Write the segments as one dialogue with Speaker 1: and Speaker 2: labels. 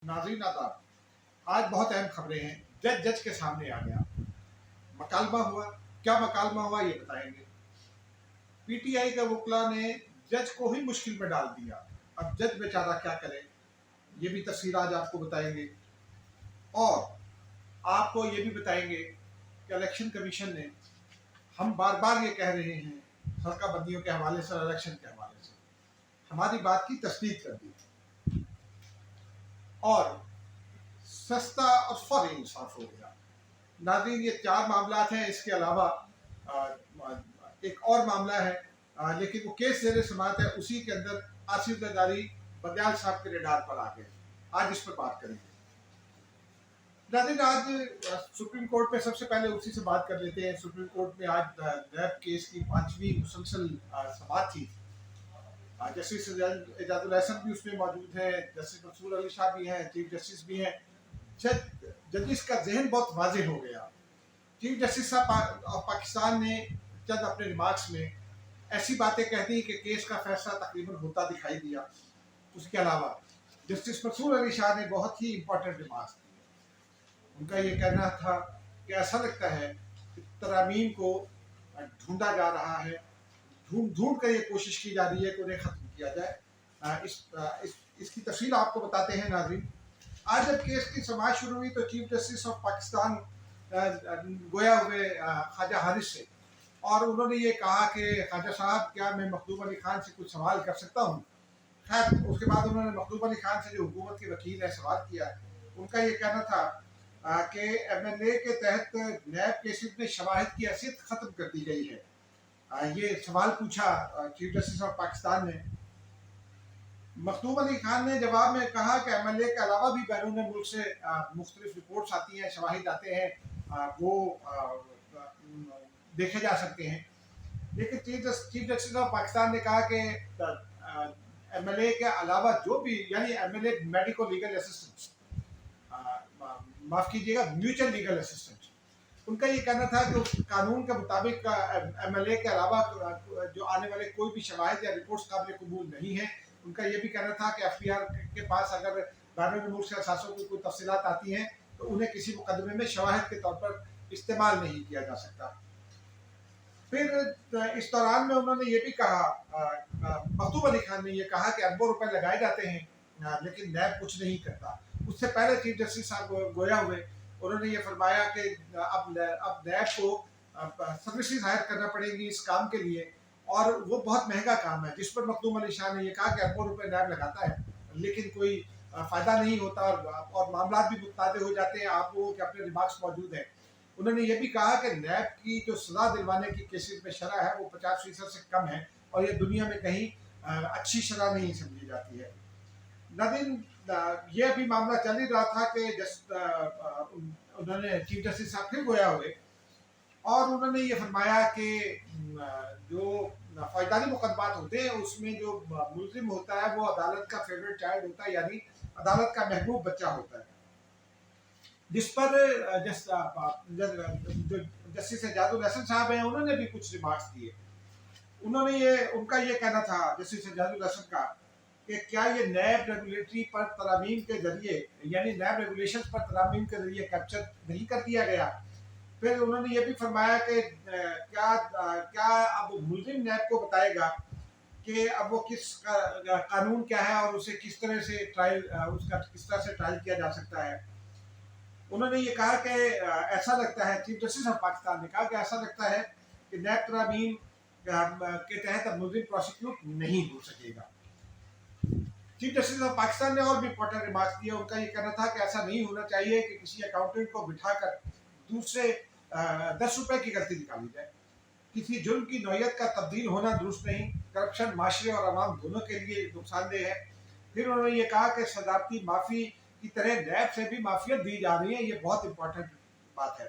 Speaker 1: नाज़रीन आदाब, आज बहुत अहम खबरें हैं। जज के सामने आ गया, मकालमा हुआ। क्या मकालमा हुआ ये बताएंगे। पीटीआई के वकला ने जज को ही मुश्किल में डाल दिया। अब जज बेचारा क्या करे, ये भी तफसील आज आपको बताएंगे। और आपको ये भी बताएंगे कि इलेक्शन कमीशन ने, हम बार बार ये कह रहे हैं हल्का बंदियों के हवाले से, इलेक्शन के हवाले से, हमारी बात की तस्दीक कर दी और सस्ता और फौरी इंसाफ हो गया। नाज़रीन, ये 4 मामला हैं। इसके अलावा एक और मामला है, लेकिन वो केस ज़ेरे समाअत है। उसी के अंदर आसिफ जरदारी बंदयाल साहब के रडार पर आ गए। आज इस पर बात करेंगे। नाज़रीन, आज सुप्रीम कोर्ट में सबसे पहले उसी से बात कर लेते हैं। सुप्रीम कोर्ट में आज नैब केस की 5वीं मुसलसल समाअत थी। जस्टिस एजाजुल हसन भी उसमें मौजूद हैं, जस्टिस मंसूर अली शाह भी हैं, चीफ जस्टिस भी हैं। जजिस का जहन बहुत वाज़ेह हो गया। चीफ जस्टिस साहब ऑफ पाकिस्तान ने चंद अपने रिमार्क्स में ऐसी बातें कह दी कि केस का फैसला तकरीबन होता दिखाई दिया। उसके अलावा जस्टिस मंसूर अली शाह ने बहुत ही इंपॉर्टेंट रिमार्क्स दिए। उनका ये कहना था कि ऐसा लगता है कि तरामीम को ढूंढा जा रहा है, ढूंढ कर ये कोशिश की जा रही है कि उन्हें ख़त्म किया जाए। इसकी तफसील आपको बताते हैं। नाज़रीन, आज जब केस की समाअत शुरू हुई तो चीफ जस्टिस ऑफ पाकिस्तान गोया हुए ख्वाजा हारिस से, और उन्होंने ये कहा कि ख्वाजा साहब, क्या मैं मखदूम अली खान से कुछ सवाल कर सकता हूँ। खैर, उसके बाद उन्होंने मखदूम अली खान से, जो हुकूमत के वकील है, सवाल किया। उनका ये कहना था कि MLA के तहत नैब केसेस में शवाहिद की हैसियत ख़त्म कर दी गई है। ये सवाल पूछा चीफ जस्टिस ऑफ पाकिस्तान ने। मखदूम अली खान ने जवाब में कहा कि MLA के अलावा भी बैरून मुल्क से मुख्तलिफ रिपोर्ट्स आती हैं, शवाहिद आते हैं, वो देखे जा सकते हैं। लेकिन चीफ जस्टिस ऑफ पाकिस्तान ने कहा कि MLA के अलावा जो भी, यानी MLA मेडिको लीगल असिस्टेंट, माफ़ कीजिएगा, म्यूचुअल लीगल असिस्टेंट, उनका ये कहना था कि उस कानून के मुताबिक MLA के अलावा जो आने वाले कोई भी शवाहिद या रिपोर्ट्स काबिल कबूल नहीं है। उनका ये भी कहना था कि FBR के पास अगर बैरून मुल्क से असासों की कोई तफसीलात आती हैं तो उन्हें किसी मुकदमे में शवाहिद के तौर पर इस्तेमाल नहीं किया जा सकता। फिर इस दौरान में उन्होंने ये भी कहा, मखदूम अली खान ने ये कहा कि अरबों रुपए लगाए जाते हैं, लेकिन नैब कुछ नहीं करता। उससे पहले चीफ जस्टिस साहब गोया हुए, उन्होंने ये फरमाया कि अब नैब को सर्विसेज हायर करना पड़ेगी इस काम के लिए, और वो बहुत महंगा काम है, जिस पर मखदूम अली शाह ने ये कहा कि अरबों रुपए नैब लगाता है, लेकिन कोई फ़ायदा नहीं होता और मामला भी मुतनाज़ हो जाते हैं। आप लोगों के अपने रिमार्क्स मौजूद हैं। उन्होंने ये भी कहा कि नैब की जो सजा दिलवाने की केसेस में शरह है वो 50% से कम है, और ये दुनिया में कहीं अच्छी शरह नहीं समझी जाती है। नाज़रीन, ये अभी मामला चल ही रहा था कि उन्होंने चीफ जस्टिस साहब फिर गोया हुए और उन्होंने ये फरमाया कि जो फौजदारी मुकदमात होते हैं उसमें जो मुलजिम होता है वो अदालत का फेवरेट चाइल्ड होता है, यानी अदालत का महबूब बच्चा होता है, जिस पर जस्टिस एजाजुल हसन साहब हैं, उन्होंने भी कुछ रिमार्क्स दिए। उनका ये कहना था, जस्टिस एजाजुल हसन का, कि क्या ये नैब रेगुलेटरी पर तरामीम के जरिए, यानी नैब रेगुलेशन पर तरामीम के जरिए कैप्चर नहीं कर दिया गया। फिर उन्होंने ये भी फरमाया कि क्या अब मुलजिम नैब को बताएगा कि अब वो किस कानून क्या है और उसे किस तरह से ट्रायल किया जा सकता है। उन्होंने ये कहा कि ऐसा लगता है, चीफ जस्टिस ऑफ पाकिस्तान ने कहा कि ऐसा लगता है कि नैब तरामीम के तहत अब मुलजिम प्रोसिक्यूट नहीं हो सकेगा। चीफ जस्टिस ऑफ पाकिस्तान ने और भी इंपॉर्टेंट रिमार्क्स दिए। उनका ये कहना था कि ऐसा नहीं होना चाहिए कि किसी अकाउंटेंट को बिठाकर दूसरे 10 रुपए की गलती निकाली जाए। किसी जुर्म की नौयत का तब्दील होना दुरुस्त नहीं। करप्शन माशरे और आवाम दोनों के लिए नुकसानदेह है। फिर उन्होंने ये कहा कि सदारती माफ़ी की तरह नैब से भी माफियत दी जा रही है। ये बहुत इंपॉर्टेंट बात है।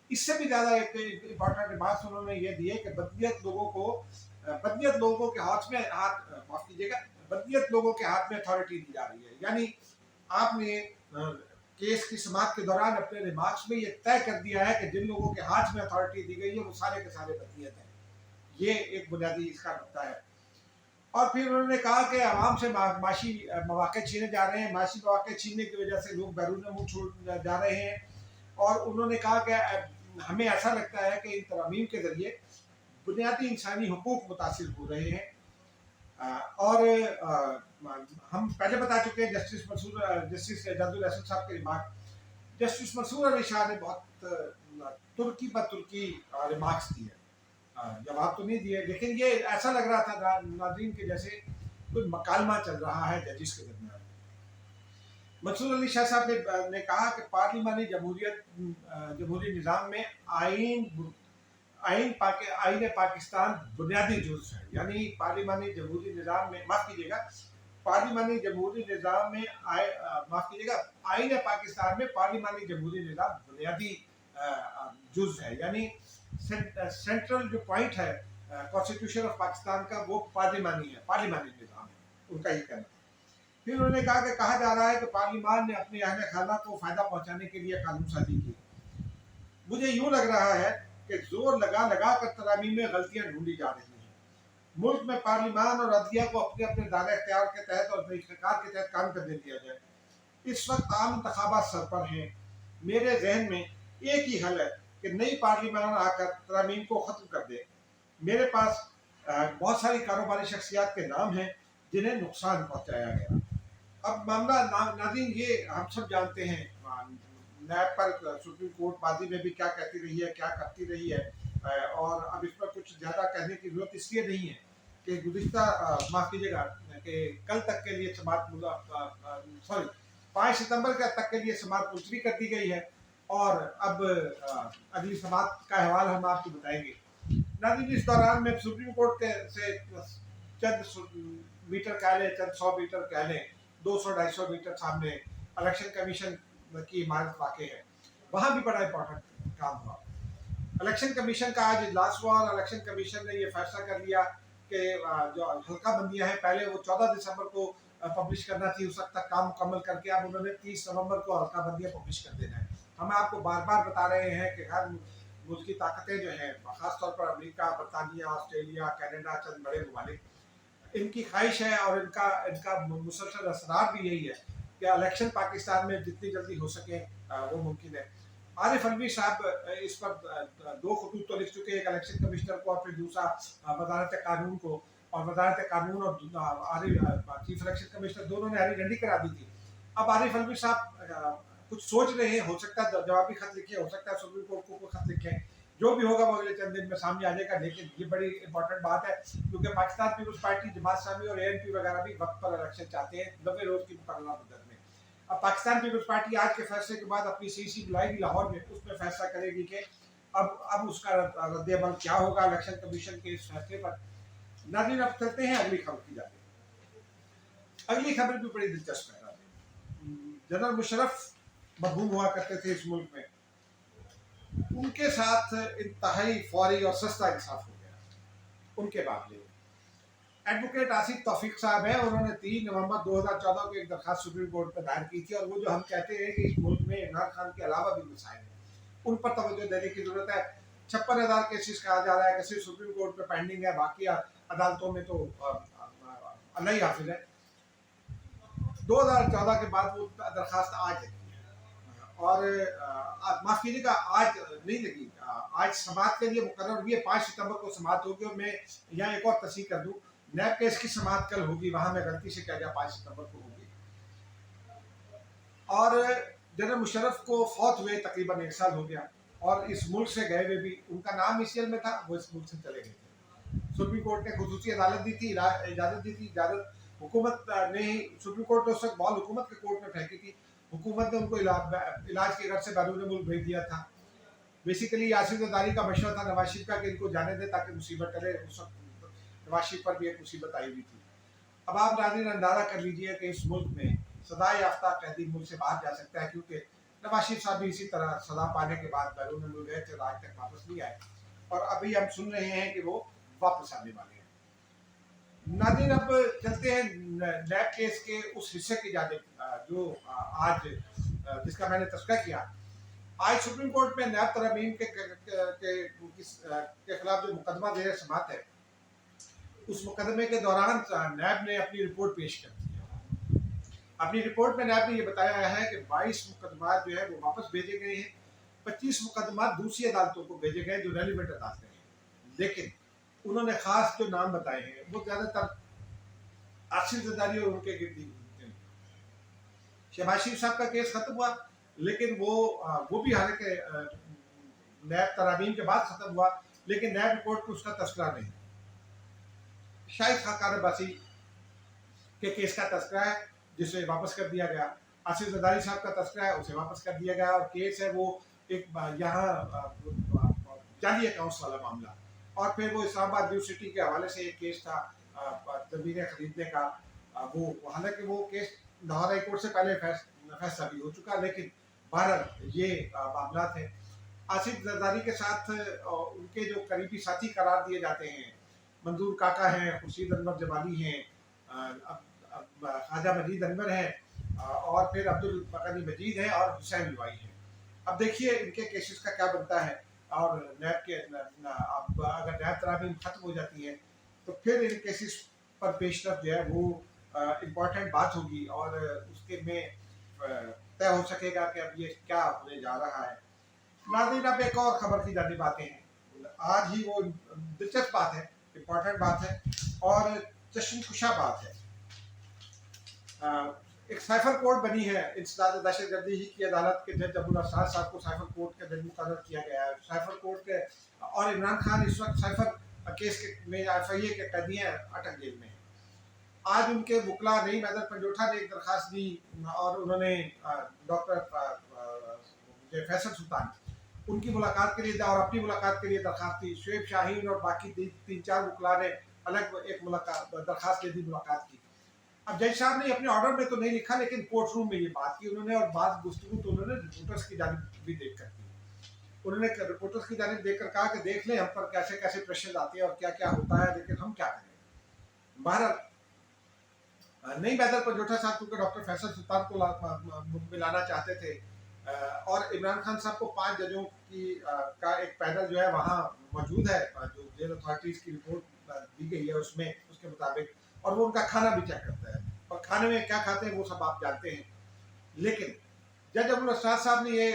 Speaker 1: इससे भी ज़्यादा एक इंपॉर्टेंट रिमार्क्स उन्होंने ये दिए कि बदनीयत लोगों के हाथ में अथॉरिटी दी जा रही है। यानी आपने केस की समाअत के दौरान अपने रिमार्क्स में ये तय कर दिया है कि जिन लोगों के हाथ में अथॉरिटी दी गई है वो सारे के सारे बदनीयत हैं। ये एक बुनियादी इसका नुकता है। اور پھر انہوں نے کہا کہ عوام سے معاشی مواقع چھینے جا رہے ہیں، معاشی مواقع چھیننے کی وجہ سے لوگ بیرون ملک چھوڑ جا رہے ہیں، اور انہوں نے کہا کہ ہمیں ایسا لگتا ہے کہ ان ترامیم کے ذریعے بنیادی انسانی حقوق متاثر ہو رہے ہیں۔ اور ہم پہلے بتا چکے ہیں جسٹس اعجاز الحسن صاحب کے ریمارک، جسٹس منصور علی شاہ نے بہت ترکی پر ترکی ریمارکس دیے، جواب تو نہیں دیے، لیکن یہ ایسا لگ رہا تھا ناظرین کے جیسے کوئی مکالمہ چل رہا ہے ججز کے درمیان۔ منصور علی شاہ صاحب نے کہا کہ پارلیمانی جمہوری نظام میں آئین پاکستان بنیادی جز ہے، یعنی پارلیمانی جمہوری نظام میں پارلیمانی جمہوری نظام میں آئین پاکستان میں پارلیمانی جمہوری نظام بنیادی جز ہے، یعنی سینٹرل جو پوائنٹ ہے کانسٹیٹیوشن آف پاکستان کا وہ پارلیمانی نظام ہے، ان کا یہ کہنا ہے۔ پھر انہوں نے کہا کہ کہا جا رہا ہے کہ پارلیمان نے اپنے اہل خانہ کو فائدہ پہنچانے کے لیے قانون سازی کی۔ مجھے یوں لگ رہا ہے کہ زور لگا کر ترامیم میں غلطیاں ڈھونڈی جا رہی ہیں۔ ملک میں پارلیمان اور عدلیہ کو اپنے دائرہ اختیار کے تحت اور اختیار کے تحت کام کرنے دیا جائے۔ اس وقت عام انتخابات سر پر ہیں، میرے ذہن میں ایک ہی حل ہے کہ نئی پارلیمان آ کر ترامیم کو ختم کر دے۔ میرے پاس بہت ساری کاروباری شخصیات کے نام ہیں جنہیں نقصان پہنچایا گیا۔ اب معاملہ ناظرین یہ ہم سب جانتے ہیں، نیب پر سپریم کورٹ ماضی میں بھی کیا کہتی رہی ہے، کیا کرتی رہی ہے، اور اب اس پر کچھ زیادہ کہنے کی ضرورت اس لیے نہیں ہے کہ گزشتہ معاف کیجیے گا کہ کل تک کے لیے 5 ستمبر تک کے لیے سماعت ملتوی کر دی گئی ہے، اور اب اگلی سماعت کا حوالہ ہم آپ کو بتائیں گے۔ ناظرین اس دوران میں سپریم کورٹ سے چند میٹر کہہ لیں، چند 100 میٹر کہہ لیں، 200-250 میٹر سامنے الیکشن کمیشن کی عمارت واقع ہے، وہاں بھی بڑا امپورٹنٹ کام ہوا۔ الیکشن کمیشن کا آج اجلاس ہوا اور الیکشن کمیشن نے یہ فیصلہ کر لیا کہ جو حلقہ بندیاں ہیں پہلے وہ 14 دسمبر کو پبلش کرنا تھی، اس وقت تک کام مکمل کر کے اب انہوں نے 30 نومبر کو حلقہ بندیاں پبلش کر دینا ہے۔ ہم آپ کو بار بار بتا رہے ہیں کہ ہر ملکی طاقتیں جو ہیں، خاص طور پر امریکہ، برطانیہ، آسٹریلیا، کینیڈا، چند بڑے ممالک، ان کی خواہش ہے اور ان کا مسلسل اصرار بھی یہی ہے کہ الیکشن پاکستان میں جتنی جلدی ہو سکے وہ ممکن ہے۔ عارف الوی صاحب اس پر 2 خطوط تو لکھ چکے ہیں، ایک الیکشن کمشنر کو اور پھر دوسرا وزارت قانون کو، اور وزارت قانون اور چیف الیکشن کمشنر دونوں نے ہری جھنڈی کرا دی تھی۔ اب عارف الوی صاحب کچھ سوچ رہے ہیں، ہو سکتا ہے جوابی خط لکھے، ہو سکتا ہے سپریم کورٹ کو خط لکھیں، جو بھی ہوگا وہ اگلے چند دن میں سامنے آ جائے گا۔ لیکن یہ بڑی امپورٹنٹ بات ہے کیونکہ پاکستان پیپلز پارٹی، جماعت اسلامی اور ANP وغیرہ بھی وقت پر الیکشن چاہتے ہیں 90 روز کی مقررہ مدت میں۔ اب پاکستان پیپلز پارٹی آج کے فیصلے کے بعد اپنی CC بلائے گی لاہور میں، اس میں فیصلہ کرے گی کہ اب اس کا رد عمل کیا ہوگا الیکشن کمیشن کے اس فیصلے پر۔ ناظرین اب چلتے ہیں اگلی خبر کی جانب۔ اگلی خبر بھی بڑی دلچسپ ہے۔ جنرل مشرف مرحوم ہوا کرتے تھے اس ملک میں، ان کے ساتھ انتہائی فوری اور سستا انصاف ہو گیا ان کے معاملے میں۔ ایڈوکیٹ آصف توفیق صاحب ہیں، انہوں نے 3 نومبر 2014 کو ایک درخواست سپریم کورٹ میں دائر کی تھی، اور وہ جو ہم کہتے ہیں کہ اس ملک میں عمران خان کے علاوہ بھی مسائل ہیں، ان پر توجہ دینے کی ضرورت ہے۔ 56,000 کیسز کہا جا رہا ہے کہ صرف سپریم کورٹ میں پینڈنگ ہے، باقی عدالتوں میں تو اللہ ہی حافظ ہے۔ 2014 کے بعد وہ درخواست آج لگی ہے، اور معاف کیجیے گا آج نہیں لگی، آج سماعت کے لیے مقرر ہوئی ہے، 5 ستمبر کو سماعت ہوگی۔ اور میں یہاں ایک اور تصحیح کر دوں، نیب کیس کی سماعت کل ہوگی، وہاں میں غلطی سے کہہ گیا 5 ستمبر کو ہوگی۔ اور جنرل مشرف کو فوت ہوئے تقریباً 1 سال ہو گیا، اور اس ملک سے گئے ہوئے بھی ان کا نام ECL میں تھا، وہ اس ملک سے چلے گئے تھے۔ سپریم کورٹ نے خصوصی عدالت دی تھی، اجازت دی تھی، حکومت نے ہی، سپریم کورٹ نے اس وقت بال حکومت کے کورٹ میں پھینکی تھی، حکومت نے ان کو علاج کے غرض سے بیرون ملک بھیج دیا تھا۔ بیسیکلی یاسر زرداری کا مشورہ تھا نواز شریف کا کہ ان کو جانے دے تاکہ مصیبت ٹلے، اس وقت نواز شریف پر بھی ایک مصیبت آئی ہوئی تھی۔ اب آپ ناظرین اندازہ کر لیجئے کہ اس ملک میں سزا یافتہ قیدی ملک سے باہر جا سکتا ہے، کیونکہ نواز شریف صاحب بھی اسی طرح سزا پانے کے بعد بیرون ملک گئے تھے، آج تک واپس نہیں آئے، اور ابھی ہم سن رہے ہیں کہ وہ واپس آنے والے ہیں۔ ناظرین اب چلتے ہیں نیب کیس کے اس حصے کی جانب جو آج جس کا میں نے تذکرہ کیا۔ آج سپریم کورٹ میں نیب ترامیم کے خلاف جو مقدمہ زیر سماعت ہے، उस मुकदमे के दौरान नैब ने अपनी रिपोर्ट पेश कर दी है। अपनी रिपोर्ट में नैब ने ये बताया है कि 22 मुकदमा जो है वो वापस भेजे गए हैं, 25 मुकदमा दूसरी अदालतों को भेजे गए जो रेलिवेंट अदालतें हैं। लेकिन उन्होंने खास जो नाम बताए हैं वो ज्यादातर आसिफ जरदारी और उनके गिरद घूमते हैं। शहबाज शरीफ साहब का केस खत्म हुआ, लेकिन वो भी हालांकि नैब तरामीम के बाद खत्म हुआ, लेकिन नैब रिपोर्ट में उसका तस्करा नहीं। शाहिद खाकान अब्बासी के केस का तस्करा है जिसे वापस कर दिया गया, आसिफ जरदारी साहब का तस्करा है उसे वापस कर दिया गया, और केस है वो एक यहाँ जाली अकाउंट्स वाला मामला। और फिर वो इस्लामाबाद न्यू सिटी के हवाले से एक केस था जमीनें खरीदने का, वो हालांकि वो केस लाहौर हाई कोर्ट से पहले फैसला भी हो चुका, लेकिन बहरहाल ये मामला थे। आसिफ जरदारी के साथ उनके जो करीबी साथी करार दिए जाते हैं, मंजूर काका हैं, खुर्शीद अनवर जमाली हैं, ख्वाजा मजीद अनवर हैं, और फिर अब्दुल बकरी मजीद हैं और हुसैन लुआई हैं। अब देखिए इनके केसेस का क्या बनता है, और नैब के अब अगर नैब तरामीम खत्म हो जाती है तो फिर इन केसेस पर पेशरफ जो है वो इम्पोर्टेंट बात होगी, और उसके में तय हो सकेगा कि अब ये क्या होने जा रहा है। नाज़रीन, अब एक और खबर की जानिब आते हैं। आज ही वो दिलचस्प बात है, इम्पोर्टेंट बात है और चश्मकुशा बात है। एक साइफर कोर्ट बनी है इंसदाद दहशतगर्दी की अदालत के जज अब्दुल अरसाद साहब को साइफर कोर्ट का जज मुकर्रर किया गया है। साइफर कोर्ट के और इमरान खान इस वक्त साइफर केस में FIA के कैदी हैं, अटक जेल में। आज उनके वकला नईम हैदर पंजोठा ने एक दरखास्त दी और उन्होंने डॉक्टर फैसल सुल्तान उनकी मुलाकात के लिए और अपनी मुलाकात के लिए दरखास्त दी। शुएब शाहीन और बाकी 3-4 वकला ने अलग एक दरखास्त दे दी मुलाकात की। अब जज साहब ने अपने ऑर्डर में तो नहीं लिखा, लेकिन कोर्ट रूम में ये बात की उन्होंने, और बात गुफ्तगू तो उन्होंने रिपोर्टर्स की जानिब भी देख कर की। उन्होंने रिपोर्टर्स की जानिब देखकर कहा कि देख लें हम पर कैसे कैसे प्रेशर आते हैं और क्या क्या होता है, लेकिन हम क्या करें। बहरहाल नईम हैदर पंजोठा साहब क्योंकि डॉक्टर फैसल सुल्तान को मिलाना चाहते थे, और इमरान खान साहब को 5 जजों की का एक पैनल जो है वहाँ मौजूद है, जो जेल अथॉरिटीज़ की रिपोर्ट दी गई है उसमें उसके मुताबिक, और वो उनका खाना भी चेक करता है, और खाने में क्या खाते हैं वो सब आप जानते हैं। लेकिन जज अब्दुल अरसाद साहब ने ये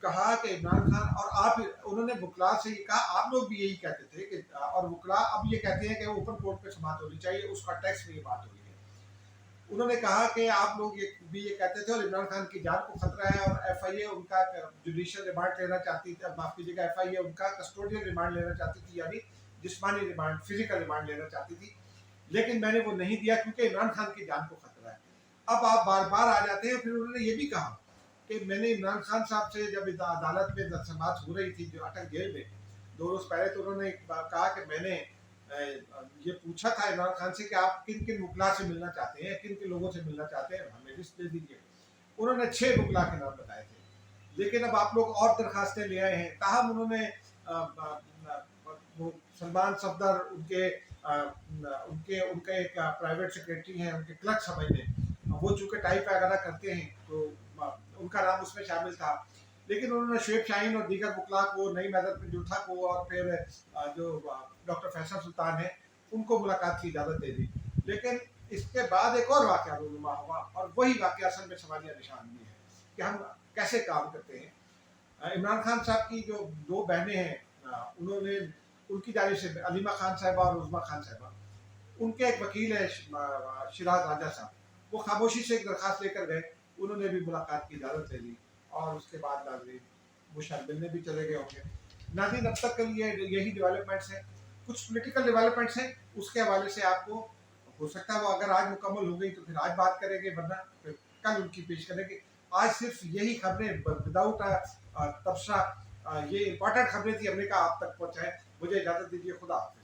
Speaker 1: कहा कि इमरान खान और आप, उन्होंने वकला से ये कहा, आप लोग भी यही कहते थे कि, और वकला अब ये कहते हैं कि ओपन कोर्ट पे समाअत होनी चाहिए, उस कॉन्टेक्स्ट में ये बात हुई है। उन्होंने कहा कि आप लोग ये कहते थे और इमरान खान की जान को खतरा है, और FIA उनका जुडिशियल रिमांड लेना चाहती थी, माफ कीजिएगा FIA उनका कस्टोडियल रिमांड लेना चाहती थी, यानी जिस्मानी रिमांड, फिजिकल रिमांड लेना चाहती थी, लेकिन मैंने वो नहीं दिया क्योंकि इमरान खान की जान को खतरा है। अब आप बार बार आ जाते हैं। फिर उन्होंने ये भी कहा कि मैंने इमरान खान साहब से जब अदालत में समाअत हो रही थी जो अटक जेल में 2 रोज पहले, तो उन्होंने कहा कि मैंने ये पूछा था इमरान खान से कि आप किन किन वकला से मिलना चाहते हैं, किन किन लोगों से मिलना चाहते हैं, हमें लिस्ट दे दीजिए। उन्होंने 6 वकला के नाम बताए थे, लेकिन अब आप लोग और दरखास्तें ले आए हैं। ताहम उन्होंने वो सलमान सफदर उनके एक प्राइवेट सेक्रेटरी हैं, उनके क्लर्क समझ लें, वो चूँकि टाइप वगैरह करते हैं तो उनका नाम उसमें शामिल था। लेकिन उन्होंने शुएब शाहीन और दीगर वकला को, नईम हैदर पंजोठा को, और फिर जो डॉक्टर फैसल सुल्तान है उनको मुलाकात की इजाज़त दे दी। लेकिन इसके बाद एक और वाक़या रूनुमा हुआ, और वही वाक़या असल में सवालिया निशान भी है कि हम कैसे काम करते हैं। इमरान खान साहब की जो 2 बहनें हैं, उन्होंने उनकी जानिब से अलीमा खान साहिबा और उज़मा खान साहिबा, उनके एक वकील है शिराज राजा साहब, वो खामोशी से एक दरखास्त लेकर गए, उन्होंने भी मुलाकात की इजाज़त ले ली, और उसके बाद नाज़रीन वो शायद मिलने भी चले गए होंगे। नाज़रीन, अब तक के लिए यही डेवलपमेंट्स हैं। कुछ पॉलिटिकल डेवलपमेंट्स हैं, उसके हवाले से आपको हो सकता है वो अगर आज मुकम्मल हो गई तो फिर आज बात करेंगे, वरना फिर कल उनकी पेश करेंगे। आज सिर्फ यही खबरें विदाउट तबसरा, ये इंपॉर्टेंट खबरें थी, हमने कहा आप तक पहुँचाएं। मुझे इजाज़त दीजिए, खुदा हाफ़िज़।